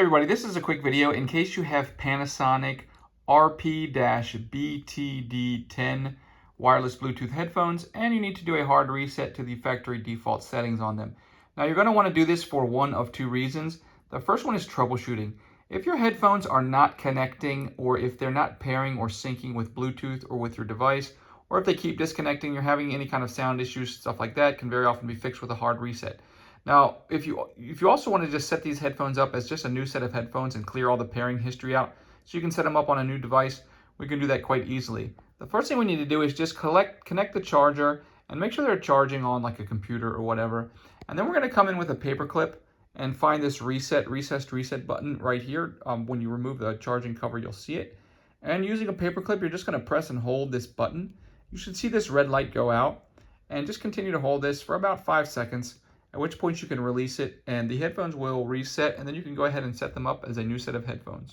everybody, this is a quick video in case you have Panasonic RT-BTD10 wireless Bluetooth headphones and you need to do a hard reset to the factory default settings on them. Now you're going to want to do this for one of two reasons. The first one is troubleshooting. If your headphones are not connecting, or if they're not pairing or syncing with Bluetooth or with your device, or if they keep disconnecting, you're having any kind of sound issues, stuff like that, can very often be fixed with a hard reset. Now, if you also want to just set these headphones up as just a new set of headphones and clear all the pairing history out so you can set them up on a new device, we can do that quite easily. The first thing we need to do is just connect the charger and make sure they're charging on like a computer or whatever. And then we're going to come in with a paper clip and find this recessed reset button right here. When you remove the charging cover, you'll see it. And using a paper clip, you're just going to press and hold this button. You should see this red light go out, and just continue to hold this for about 5 seconds, at which point you can release it and the headphones will reset, and then you can go ahead and set them up as a new set of headphones.